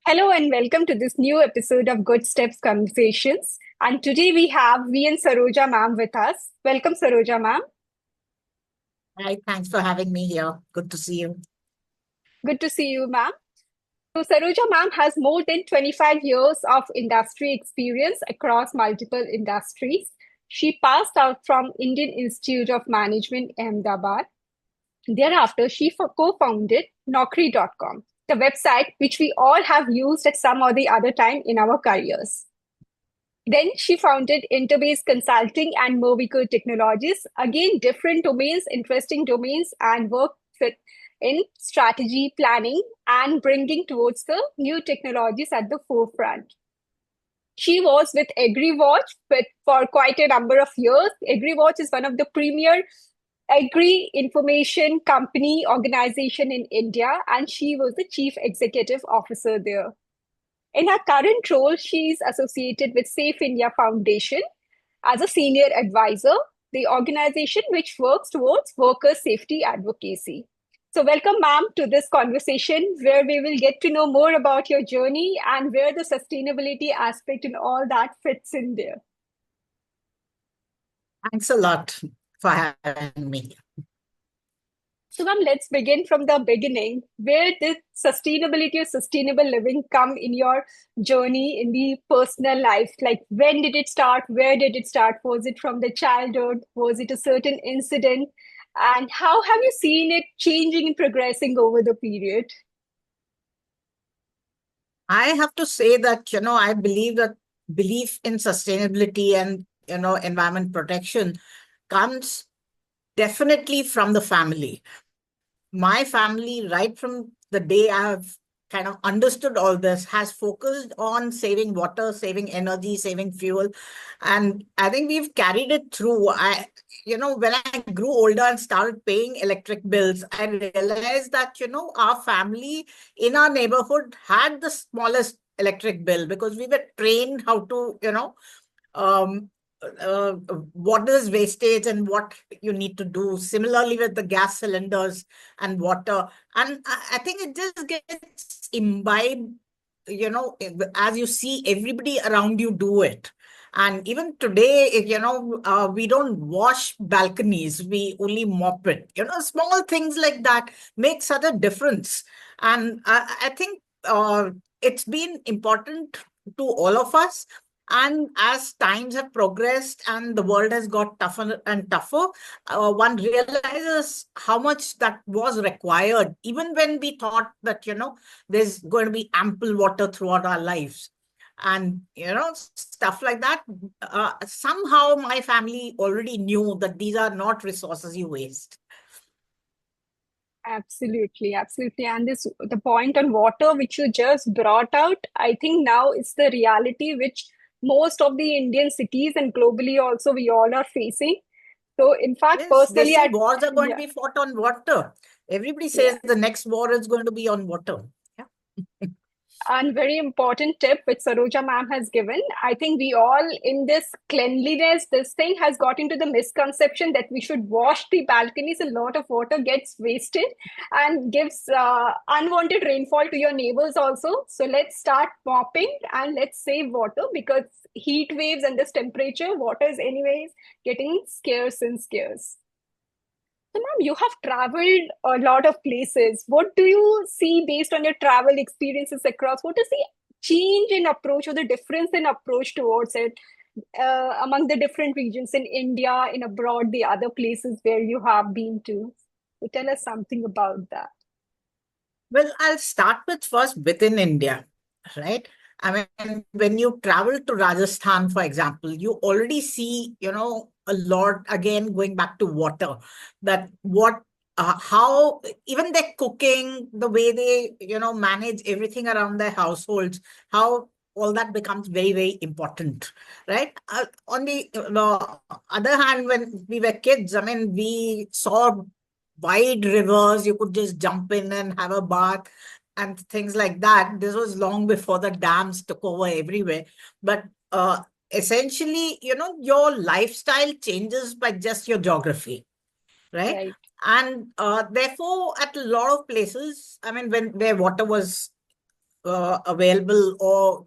Hello and welcome to this new episode of Good Steps Conversations. And today we have Ms Saroja ma'am with us. Welcome, Saroja ma'am. Hi, thanks for having me here. Good to see you. Good to see you, ma'am. So, Saroja ma'am has more than 25 years of industry experience across multiple industries. She passed out from Indian Institute of Management, Ahmedabad. Thereafter, she co-founded Naukri.com, the website which we all have used at some or the other time in our careers. Then she founded Interbase Consulting and Movico Technologies. Again, different domains, interesting domains, and worked with in strategy planning and bringing towards the new technologies at the forefront. She was with AgriWatch for quite a number of years. AgriWatch is one of the premier agri information company organization in India, and she was the chief executive officer there. In her current role, she is associated with Safe India Foundation as a senior advisor, the organization which works towards worker safety advocacy. So, welcome, ma'am, to this conversation where we will get to know more about your journey and where the sustainability aspect and all that fits in there. Thanks a lot for having me. So, ma'am, let's begin from the beginning. Where did sustainability or sustainable living come in your journey in the personal life? Like, when did it start? Where did it start? Was it from the childhood? Was it a certain incident? And how have you seen it changing and progressing over the period? I have to say that, I believe that belief in sustainability and, environment protection comes definitely from the family. My family, right from the day I've kind of understood all this, has focused on saving water, saving energy, saving fuel. And I think we've carried it through. When I grew older and started paying electric bills, I realized that, our family in our neighborhood had the smallest electric bill because we were trained how to, um, what is wastage and what you need to do. Similarly, with the gas cylinders and water. And I think it just gets imbibed, as you see everybody around you do it. And even today, we don't wash balconies, we only mop it. Small things like that make such a difference. And I think it's been important to all of us. And as times have progressed and the world has got tougher and tougher, one realizes how much that was required, even when we thought that, there's going to be ample water throughout our lives. And, stuff like that. Somehow my family already knew that these are not resources you waste. Absolutely, absolutely. And this the point on water which you just brought out, I think now it's the reality which most of the Indian cities and globally also we all are facing. So in fact, Yes, they personally, say I wars are going to yeah, be fought on water. Everybody yeah. says the next war is going to be on water. Yeah. And very important tip which Saroja ma'am has given. I think we all in this cleanliness, this thing has got into the misconception that we should wash the balconies. A lot of water gets wasted and gives unwanted rainfall to your neighbors also. So let's start mopping and let's save water because heat waves and this temperature, water is anyways getting scarce and scarce. So, ma'am, you have traveled a lot of places. What do you see based on your travel experiences across? What is the change in approach or the difference in approach towards it among the different regions in India, in abroad, the other places where you have been to? So tell us something about that. Well, I'll start with first within India, right? I mean, when you travel to Rajasthan, for example, you already see, a lot, again, going back to water, that how even their cooking, the way they, manage everything around their households, how all that becomes very, very important, right? On the other hand, when we were kids, I mean, we saw wide rivers, you could just jump in and have a bath and things like that. This was long before the dams took over everywhere. But essentially, your lifestyle changes by just your geography, right? Right. And therefore, at a lot of places, I mean, when where water was available, or,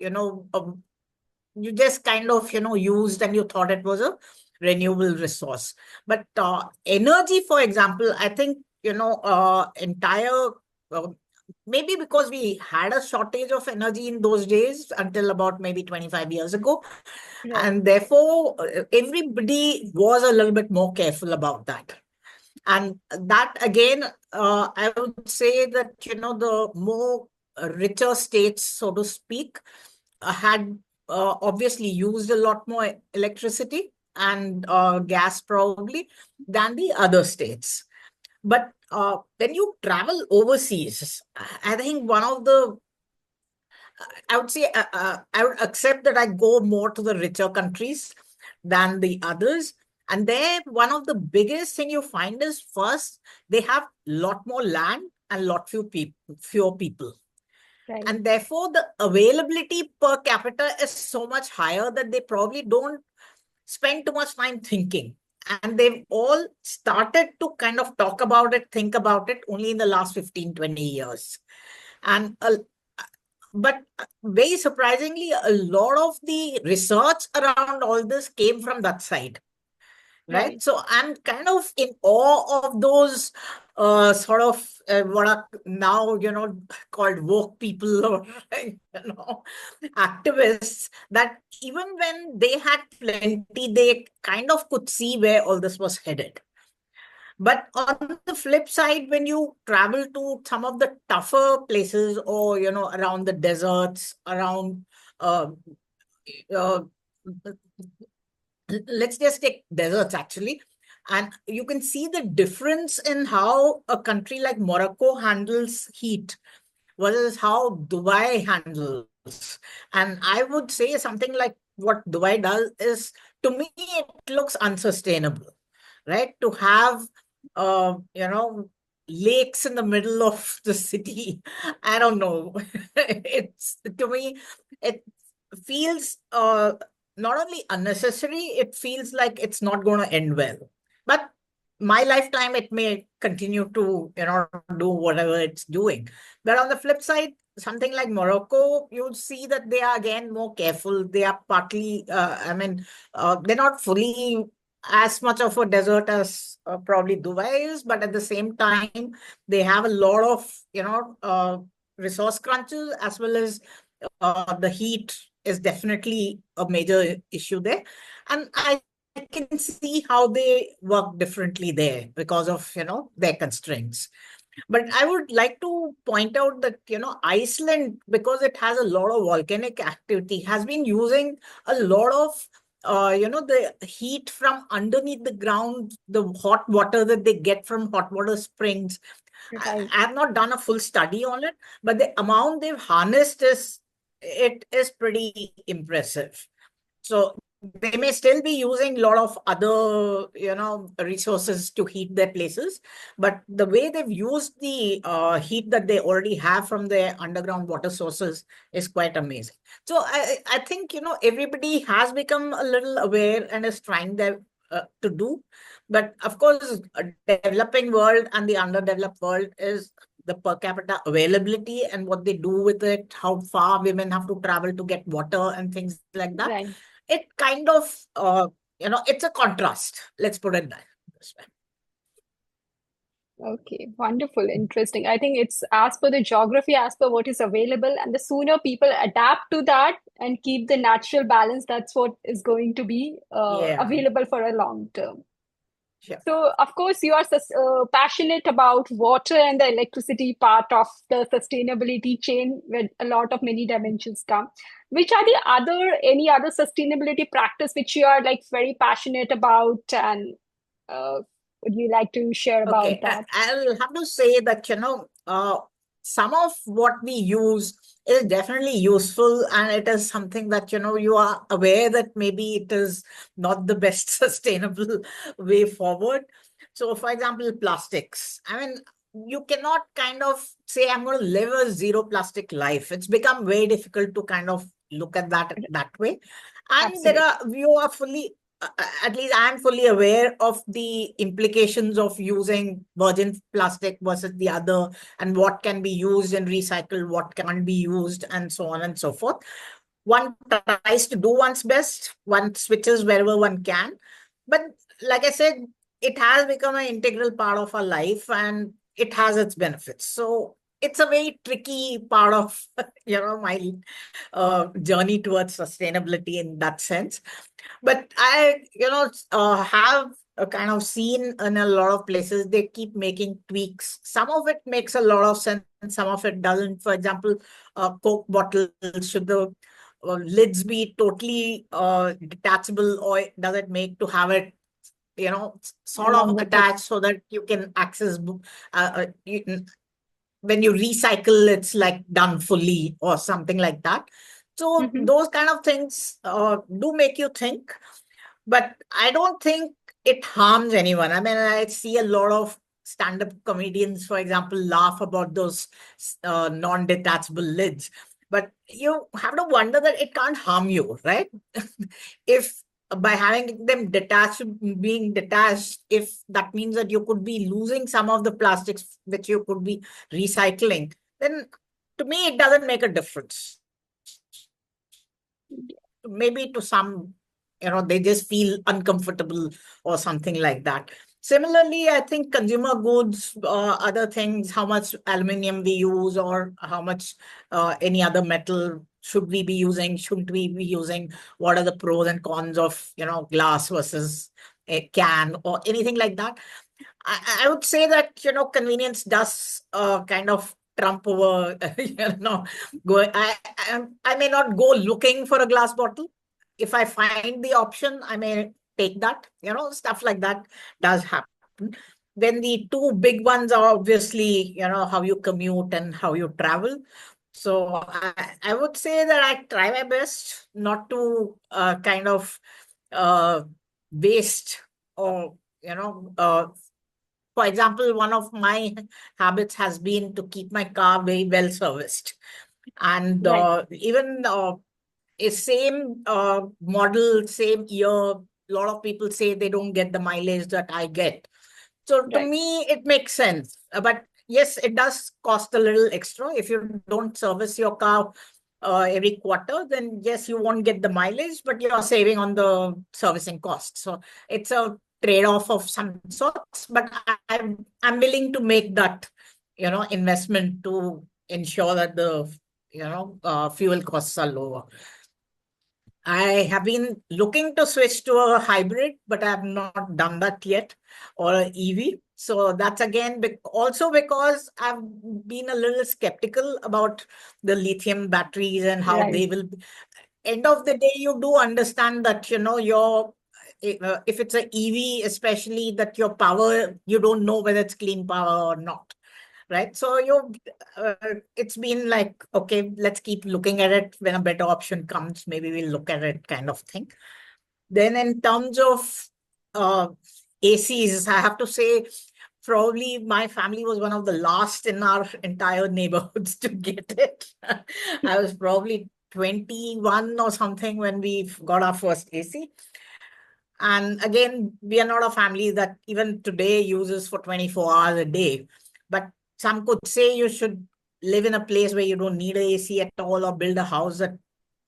you just kind of, used and you thought it was a renewable resource. But energy, for example, I think, entire, uh, maybe because we had a shortage of energy in those days until about maybe 25 years ago. Right, And therefore, everybody was a little bit more careful about that. And that again, I would say that, the more richer states, so to speak, had obviously used a lot more electricity and gas probably than the other states. But when you travel overseas, I think one of the, I would say, I would accept that I go more to the richer countries than the others. And there, one of the biggest thing you find is, first, they have lot more land and fewer people. right, And therefore, the availability per capita is so much higher that they probably don't spend too much time thinking. And they've all started to kind of talk about it, think about it only in the last 15, 20 years. And but very surprisingly, a lot of the research around all this came from that side, right? right, So I'm kind of in awe of those sort of what are now, called woke people, or activists, that even when they had plenty, they kind of could see where all this was headed. But on the flip side, when you travel to some of the tougher places, or, around the deserts, around, uh, uh, let's just take deserts actually. And you can see the difference in how a country like Morocco handles heat versus how Dubai handles. And I would say something like what Dubai does is, to me, it looks unsustainable, right? To have, lakes in the middle of the city. I don't know. It's, to me, it feels not only unnecessary, it feels like it's not going to end well. But my lifetime, it may continue to, do whatever it's doing. But on the flip side, something like Morocco, you'll see that they are again more careful. They are partly, they're not fully as much of a desert as probably Dubai is, but at the same time, they have a lot of, resource crunches, as well as the heat is definitely a major issue there. And I can see how they work differently there because of, their constraints. But I would like to point out that, Iceland, because it has a lot of volcanic activity, has been using a lot of, the heat from underneath the ground, the hot water that they get from hot water springs. right, I have not done a full study on it, but the amount they've harnessed is pretty impressive. So they may still be using a lot of other, resources to heat their places, but the way they've used the heat that they already have from their underground water sources is quite amazing. So I think, everybody has become a little aware and is trying their to do. But of course, a developing world and the underdeveloped world is the per capita availability and what they do with it, how far women have to travel to get water and things like that. right. It kind of, it's a contrast. Let's put it that this way. Okay, wonderful, interesting. I think it's as per the geography, as per what is available, and the sooner people adapt to that and keep the natural balance, that's what is going to be Yeah, available for a long term. sure. So, of course, you are passionate about water and the electricity part of the sustainability chain, where a lot of many dimensions come. Which are the any other sustainability practice which you are like very passionate about, and uh, would you like to share about Okay, that? I'll have to say that, some of what we use is definitely useful, and it is something that, you are aware that maybe it is not the best sustainable way forward. So, for example, plastics. I mean, you cannot kind of say, I'm going to live a zero plastic life. It's become very difficult to kind of look at that way. And Absolutely. you are fully at least I'm fully aware of the implications of using virgin plastic versus the other, and what can be used and recycled, what can't be used, and so on and so forth. One tries to do one's best, one switches wherever one can. But like I said, it has become an integral part of our life and it has its benefits. So it's a very tricky part of my journey towards sustainability in that sense. But I, have a kind of seen in a lot of places, they keep making tweaks. Some of it makes a lot of sense, some of it doesn't. For example, Coke bottles, should the lids be totally detachable, or does it make to have it, sort of Elongated. attached so that you can access, when you recycle, it's like done fully or something like that. So Hmm. those kind of things do make you think, but I don't think it harms anyone. I mean, I see a lot of stand-up comedians, for example, laugh about those non-detachable lids. But you have to wonder that it can't harm you, right? If by having them detached, being detached, if that means that you could be losing some of the plastics which you could be recycling, then to me it doesn't make a difference. Maybe to some, they just feel uncomfortable or something like that. Similarly, I think consumer goods, other things, how much aluminum we use, or how much any other metal should we be using, shouldn't we be using, what are the pros and cons of, glass versus a can or anything like that. I would say that, convenience does kind of trump over, going. I may not go looking for a glass bottle. If I find the option, I may take that. Stuff like that does happen. Then the two big ones are obviously, how you commute and how you travel. So I would say that I try my best not to kind of uh, waste, or, for example, one of my habits has been to keep my car very well serviced. And Right, even a same model, same year, a lot of people say they don't get the mileage that I get. So to right. me, it makes sense. But yes, it does cost a little extra. If you don't service your car every quarter, then yes, you won't get the mileage, but you're saving on the servicing cost. So it's a trade-off of some sorts. But I'm willing to make that, investment to ensure that the fuel costs are lower. I have been looking to switch to a hybrid, but I have not done that yet, or an EV. So that's again also because I've been a little skeptical about the lithium batteries and how Right. they will. End of the day, you do understand that, your if it's an EV, especially, that your power, you don't know whether it's clean power or not, right? So uh, it's been like, okay, let's keep looking at it. When a better option comes, maybe we'll look at it, kind of thing. Then in terms of uh, ACs, I have to say, probably my family was one of the last in our entire neighborhoods to get it. I was probably 21 or something when we got our first AC. And again, we are not a family that even today uses for 24 hours a day. But some could say you should live in a place where you don't need a AC at all, or build a house that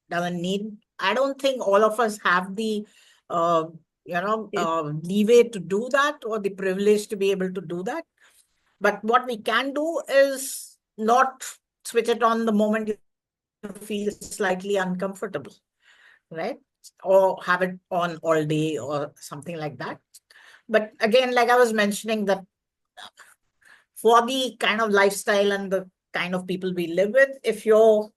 doesn't need. I don't think all of us have the uh, Yes, leeway to do that, or the privilege to be able to do that. But what we can do is not switch it on the moment you feel slightly uncomfortable, right? Or have it on all day or something like that. But again, like I was mentioning, that for the kind of lifestyle and the kind of people we live with, if you're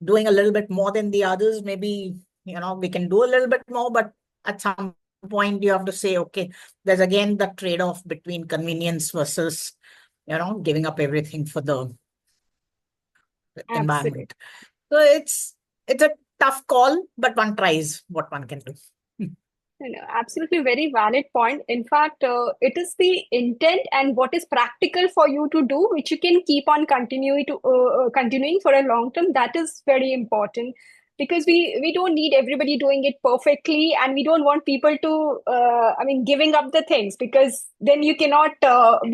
doing a little bit more than the others, maybe, we can do a little bit more, but at some point you have to say, okay, there's again the trade-off between convenience versus, giving up everything for the absolutely. environment. So it's a tough call, but one tries what one can do. Absolutely very valid point. In fact, it is the intent and what is practical for you to do, which you can keep on continuing for a long term. That is very important because we don't need everybody doing it perfectly, and we don't want people to giving up the things, because then you cannot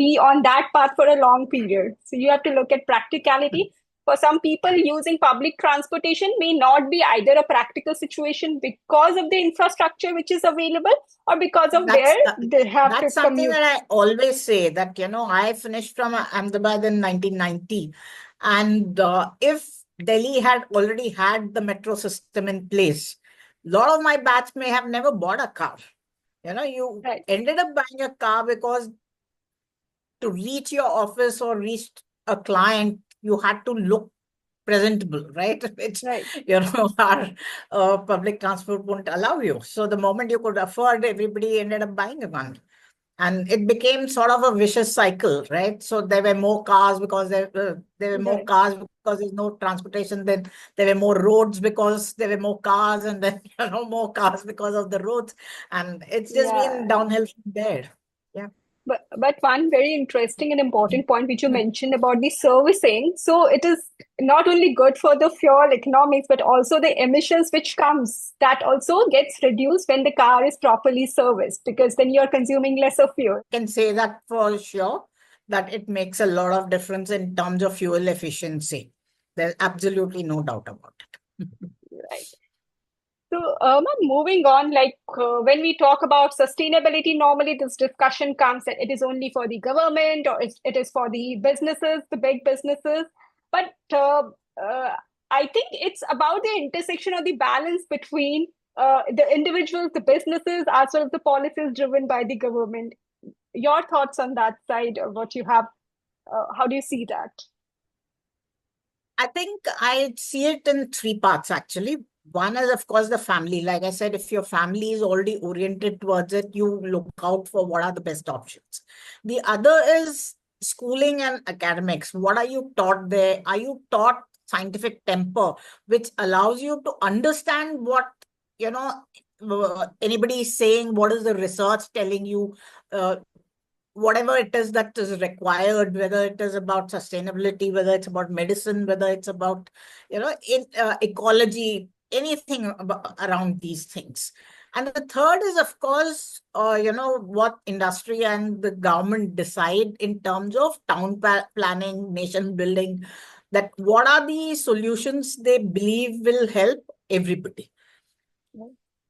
be on that path for a long period. So you have to look at practicality. For some people, using public transportation may not be either a practical situation because of the infrastructure which is available, or because of where That's they have to that's something commute. that I always say, that I finished from Ahmedabad in 1990, and if Delhi had already had the metro system in place, a lot of my batch may have never bought a car. You Right, ended up buying a car because to reach your office or reach a client, you had to look presentable, right? Which, right. our public transport won't allow you. So the moment you could afford, everybody ended up buying a one. And it became sort of a vicious cycle, right? So there were more cars because there were more Right. cars because there's no transportation. Then there were more roads because there were more cars, and then more cars because of the roads, and it's just been Yeah. downhill from there. Yeah. But one very interesting and important point which you mentioned about the servicing. So it is not only good for the fuel economics, but also the emissions which comes. That also gets reduced when the car is properly serviced, because then you're consuming lesser fuel. Can say that for sure, that it makes a lot of difference in terms of fuel efficiency. There's absolutely no doubt about it. Right. So, moving on, when we talk about sustainability, normally this discussion comes that it is only for the government, or it is for the businesses, the big businesses. But uh, I think it's about the intersection or the balance between the individuals, the businesses, as well as the policies driven by the government. Your thoughts on that side, or what you have, how do you see that? I think I see it in three parts actually. One is, of course, the family. Like I said, if your family is already oriented towards it, you look out for what are the best options. The other is schooling and academics. What are you taught there? Are you taught scientific temper, which allows you to understand what, anybody is saying, what is the research telling you, uh, whatever it is that is required, whether it is about sustainability, whether it's about medicine, whether it's about, ecology, anything around these things. And the third is, of course, what industry and the government decide in terms of town planning, nation building, that what are the solutions they believe will help everybody.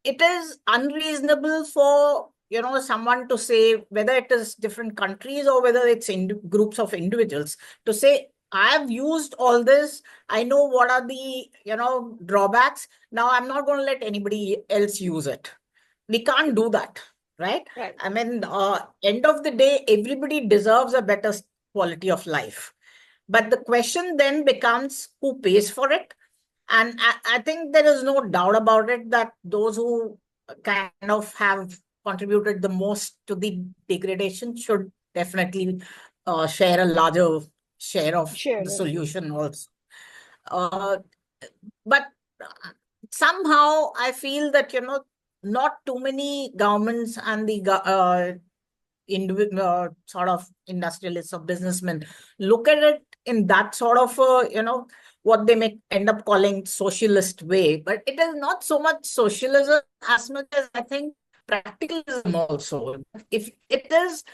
It is unreasonable for someone to say, whether it is different countries or whether it's in groups of individuals, to say, I have used all this, I know what are the drawbacks, now I'm not going to let anybody else use it. We can't do that, right? Right. I mean, end of the day, everybody deserves a better quality of life, but the question then becomes, who pays for it? And I think there is no doubt about it that those who kind of have contributed the most to the degradation should definitely share a larger share of the Sure. solution also. Uh, but somehow I feel that, not too many governments and the sort of industrialists or businessmen look at it in that sort of what they may end up calling socialist way, but it is not so much socialism as much as, I think, practicalism also. If it is,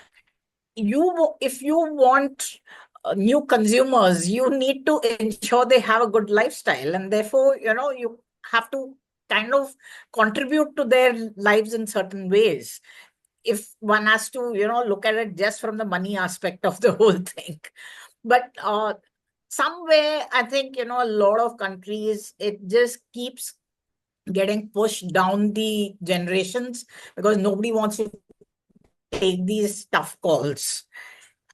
if you want new consumers, you need to ensure they have a good lifestyle, and therefore you have to kind of contribute to their lives in certain ways, if one has to look at it just from the money aspect of the whole thing. But somewhere I think a lot of countries, it just keeps getting pushed down the generations because nobody wants to take these tough calls.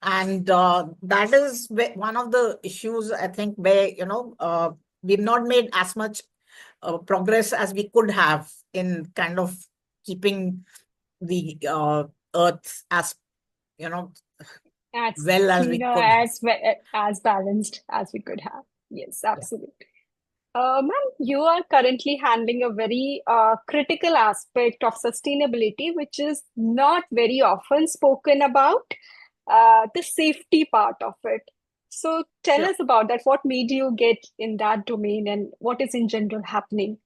And that is one of the issues, I think, where we've not made as much progress as we could have in kind of keeping the earth as you know As well as we cleaner, could have. as balanced as we could have. Yes, Yeah. absolutely. Ma'am, you are currently handling a very critical aspect of sustainability, which is not very often spoken about, the safety part of it. So tell Sure. us about that. What made you get in that domain and what is in general happening?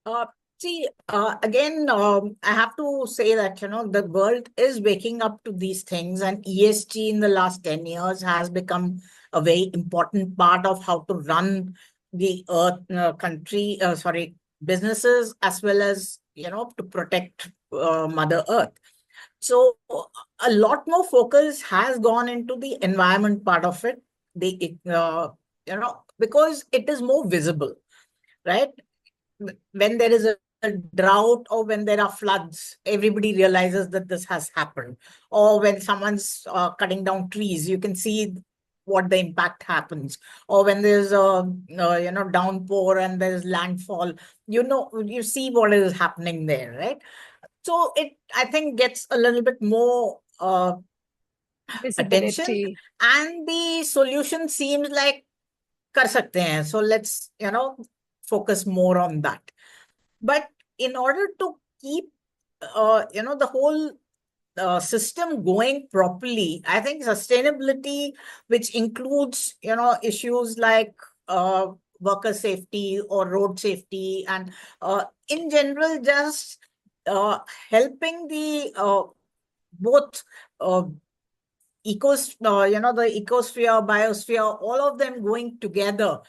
Uh, See, again, I have to say that, the world is waking up to these things, and ESG in the last 10 years has become a very important part of how to run the earth, businesses, as well as, to protect Mother Earth. So a lot more focus has gone into the environment part of it, because it is more visible, right? When there is a drought or when there are floods, everybody realizes that this has happened. Or when someone's cutting down trees, you can see what the impact happens. Or when there's a downpour and there's landfall, you see what is happening there, right? So it, I think, gets a little bit more attention, Visibility. and the solution seems like kar sakte hain. So let's focus more on that. But in order to keep the whole system going properly, I think sustainability, which includes issues like uh, worker safety or road safety, and in general just helping the both uh, the ecosphere, biosphere, all of them going together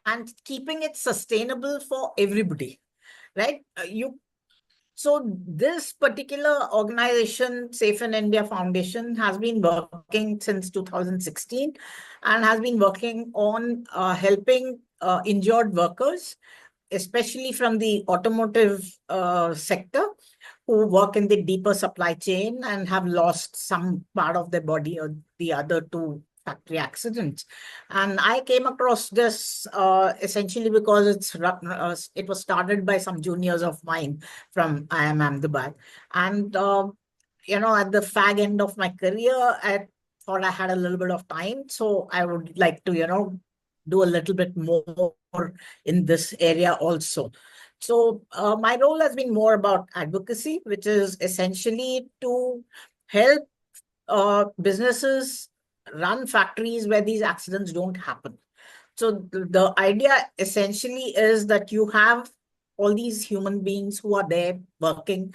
and keeping it sustainable for everybody, right? So this particular organization, Safe in India Foundation, has been working since 2016 and has been working on helping injured workers, especially from the automotive sector, who work in the deeper supply chain and have lost some part of their body or the other to factory accidents. And I came across this essentially because it was started by some juniors of mine from IIM Ahmedabad. And, at the fag end of my career, I thought I had a little bit of time. So I would like to, do a little bit more in this area also. So my role has been more about advocacy, which is essentially to help businesses run factories where these accidents don't happen. So the idea essentially is that you have all these human beings who are there working,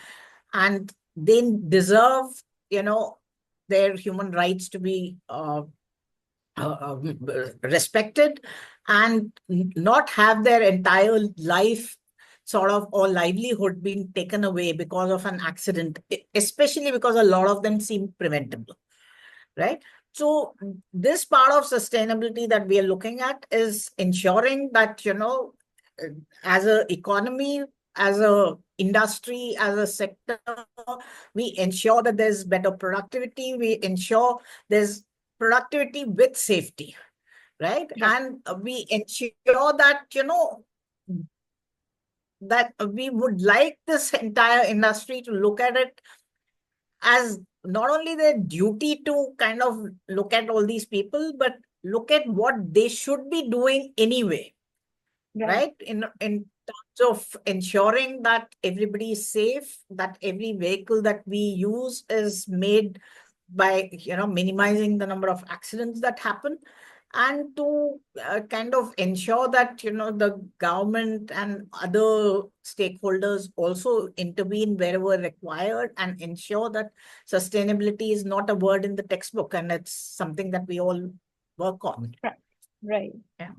and they deserve, their human rights to be respected, and not have their entire life sort of or livelihood being taken away because of an accident, especially because a lot of them seem preventable, right? So this part of sustainability that we are looking at is ensuring that, as a economy, as a industry, as a sector, we ensure that there's better productivity, we ensure there's productivity with safety, right? Right. And we ensure that, that we would like this entire industry to look at it as not only their duty to kind of look at all these people, but look at what they should be doing anyway, Right. right? In terms of ensuring that everybody is safe, that every vehicle that we use is made by minimizing the number of accidents that happen, and to kind of ensure that the government and other stakeholders also intervene wherever required, and ensure that sustainability is not a word in the textbook and it's something that we all work on. Right. Right. Yeah.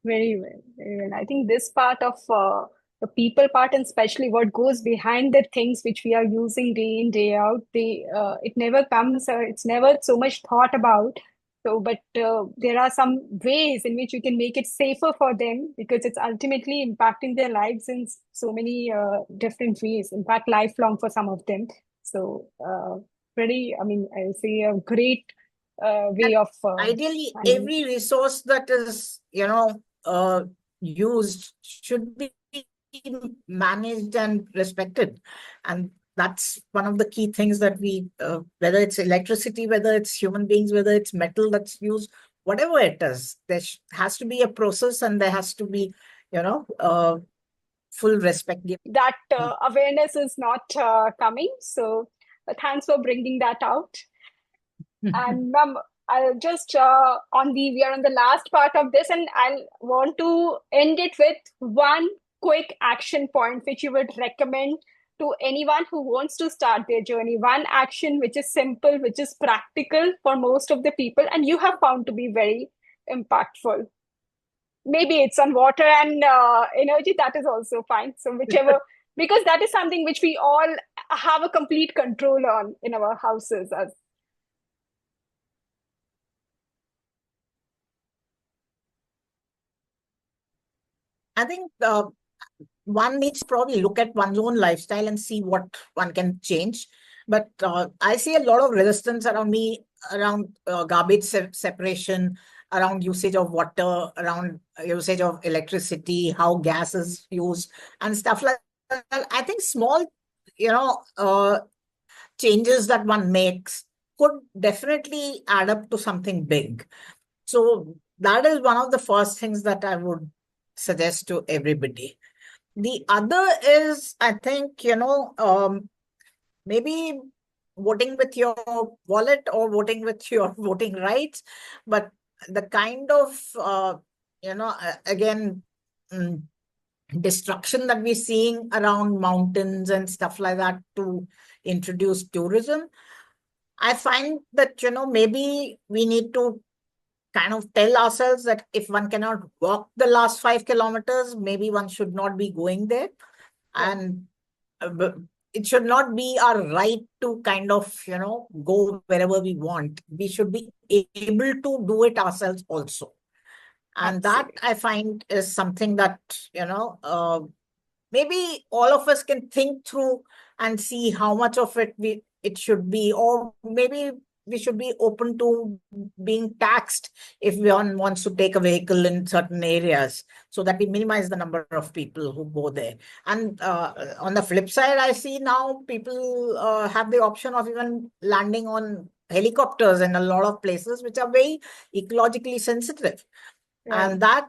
Very well, very well. I think this part of the people part, and especially what goes behind the things which we are using day in, day out, it never comes, it's never so much thought about. So, but there are some ways in which you can make it safer for them because it's ultimately impacting their lives in so many different ways, in fact, lifelong for some of them. So, I mean, I say a great way of Ideally, handling. every resource that is, used should be managed and respected. And that's one of the key things that whether it's electricity, whether it's human beings, whether it's metal that's used, whatever it is, there has to be a process, and there has to be, full respect given. That awareness is not coming. So thanks for bringing that out. And ma'am, I'll just we are on the last part of this, and I'll want to end it with one quick action point which you would recommend to anyone who wants to start their journey. One action which is simple, which is practical for most of the people, and you have found to be very impactful. Maybe it's on water and energy, that is also fine. So whichever, because that is something which we all have a complete control on in our houses as. I think one needs to probably look at one's own lifestyle and see what one can change. But I see a lot of resistance around me around garbage separation, around usage of water, around usage of electricity, how gas is used, and stuff like that. I think small, you know, changes that one makes could definitely add up to something big. So that is one of the first things that I would suggest to everybody. The other is, I think, maybe voting with your wallet or voting with your voting rights, but the kind of, again, mm, destruction that we're seeing around mountains and stuff like that to introduce tourism, I find that, maybe we need to kind of tell ourselves that if one cannot walk the last 5 kilometers, maybe one should not be going there. Yeah, And it should not be our right to kind of, go wherever we want. We should be able to do it ourselves also. And that absolutely. I find is something that, maybe all of us can think through and see how much of it should be, or maybe we should be open to being taxed if one wants to take a vehicle in certain areas, so that we minimize the number of people who go there. And on the flip side, I see now people have the option of even landing on helicopters in a lot of places which are very ecologically sensitive. Right. And that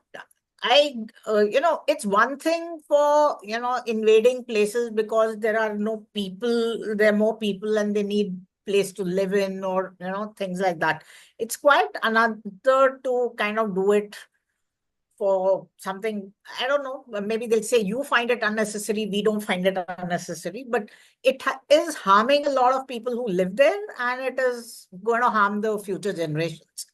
I it's one thing for invading places because there are no people, there are more people and they need place to live in, or things like that. It's quite another to kind of do it for something, I don't know, maybe they'll say you find it unnecessary, we don't find it unnecessary, but it is harming a lot of people who live there, and it is going to harm the future generations.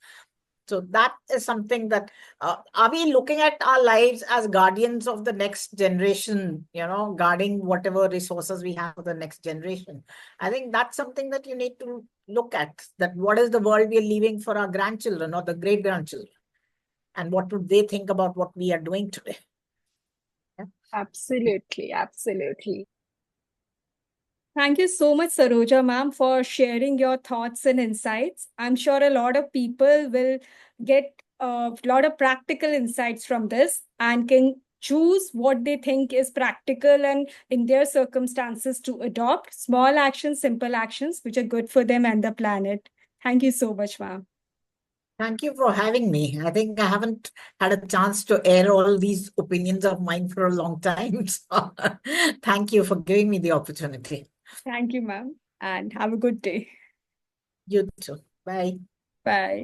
So that is something that, are we looking at our lives as guardians of the next generation, guarding whatever resources we have for the next generation? I think that's something that you need to look at, that what is the world we are leaving for our grandchildren or the great grandchildren? And what would they think about what we are doing today? Yeah. Absolutely, absolutely. Thank you so much, Saroja ma'am, for sharing your thoughts and insights. I'm sure a lot of people will get a lot of practical insights from this and can choose what they think is practical and in their circumstances to adopt small actions, simple actions, which are good for them and the planet. Thank you so much, ma'am. Thank you for having me. I think I haven't had a chance to air all these opinions of mine for a long time. So thank you for giving me the opportunity. Thank you, ma'am, and have a good day. You too. Bye. Bye.